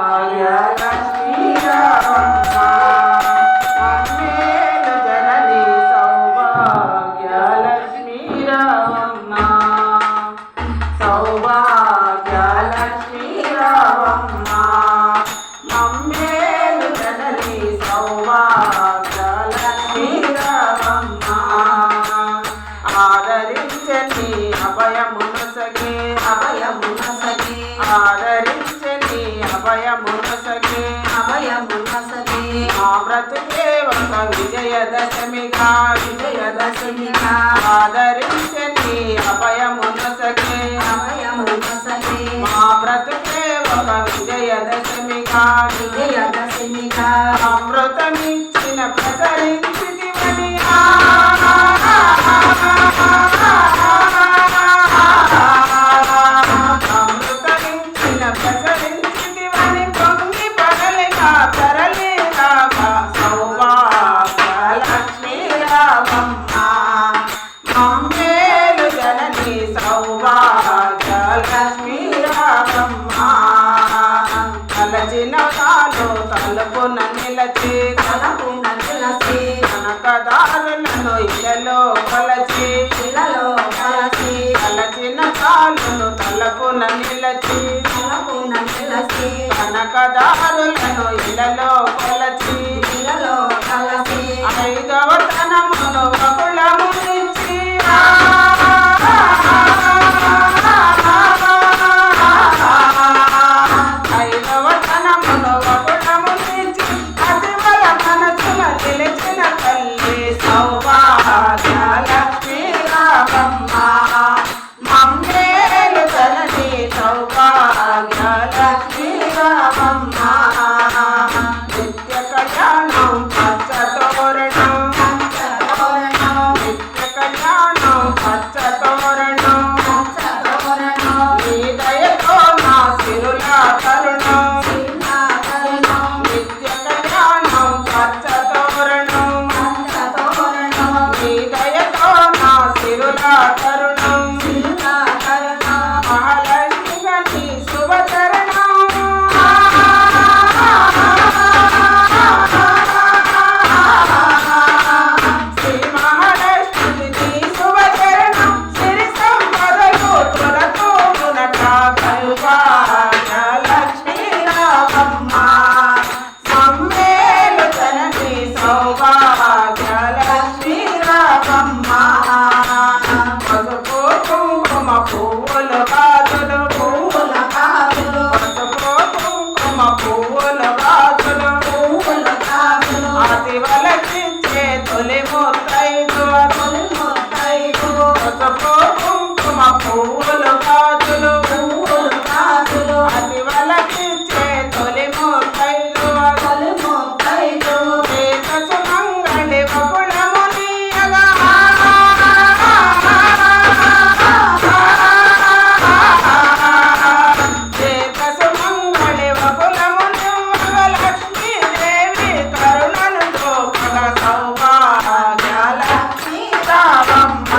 సౌభాగ్యలక్ష్మీ రావమ్మ మమ్మేలు జనని సౌభాగ్యలక్ష్మీ రావమ్మ సౌభాగ్యలక్ష్మీ రావమ్మ మమ్మేలు జనని సౌభాగ్యలక్ష్మీ రావమ్మ ఆదరించని అభయమునసగే ఆదరించని అభయమునసగే మా బ్రతుకే ఒక విజయదశమిగా ఆదరించని అభయమునసగే మా బ్రతుకే ఒక విజయదశమిగా అమృతమిచ్చిన ప్రసరించితివని అమృతమిచ్చిన ప్రసరించితివని పొంగి పగలిగా తరలిరాగా సౌభాగ్యలక్ష్మీ రావమ్మ మమ్మేలు జనని సౌభాగ్యలక్ష్మీ రావమ్మ తలచిన తాను తలుపున నిలచి కనకదారులను ఇలలో కొలచి తలచిన తాను తలుపున నిలచి కనకదారులను ఇలలో కొలచి ఐదవ తనమును బహుళము నుంచి ఐదవ తనమును బహుళము నుంచి అతివల మనసున నిలిచిన తల్లి సౌభాగ్యలక్ష్మీ రావమ్మ మమ్మేలు జనని సౌభాగ్యలక్ష్మీ రావమ్మ నిత్య కళ్యాణం పచ్చతోరణం నిత్య కళ్యాణం పచ్చతోరణం నీ దయతో నా సిరుల కరుణం నిత్య కళ్యాణం పచ్చతోరణం నీ దయతో నా సిరుల కరుణం మహాలక్ష్మి గని శుభచరణం శ్రీ మహాలక్ష్మి నీ శుభచరణం సిరి సంపదలు త్వరతో మునక సౌభాగ్యలక్ష్మీ రావమ్మ మమ్మేలు జనని సౌభాగ్యలక్ష్మీ రావమ్మ పసుపు కుంకుమ పువ్వులు గాజులు పసుపు కుంకుమ పువ్వులు గాజులు అతి వలకించే తొలి ముత్తైదు పసుపు కుంకుమ పువ్వులు గాజులు అతి వలకించే తొలి ముత్తైదు సుమంగళి బహుళము నీయగా సుమంగళి బహుళము లక్ష్మీ దేవి కరుణను చూపగ సౌభాగ్యలక్ష్మీ రావమ్మ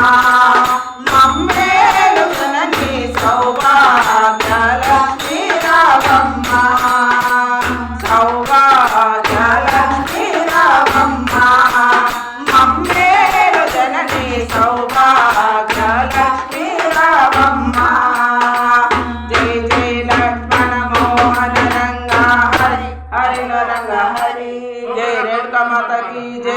మమ్మేలు జనని సౌభాగ్యలక్ష్మీ రావమ్మ సౌభాగ్యలక్ష్మీ రావమ్మ మమ్మేలు జనని సౌభాగ్యలక్ష్మీ రావమ్మ జై జై లక్ష్మణ మోహన రంగ హరి హరిలో రంగ హరి జై రేణుకా మాత की जय।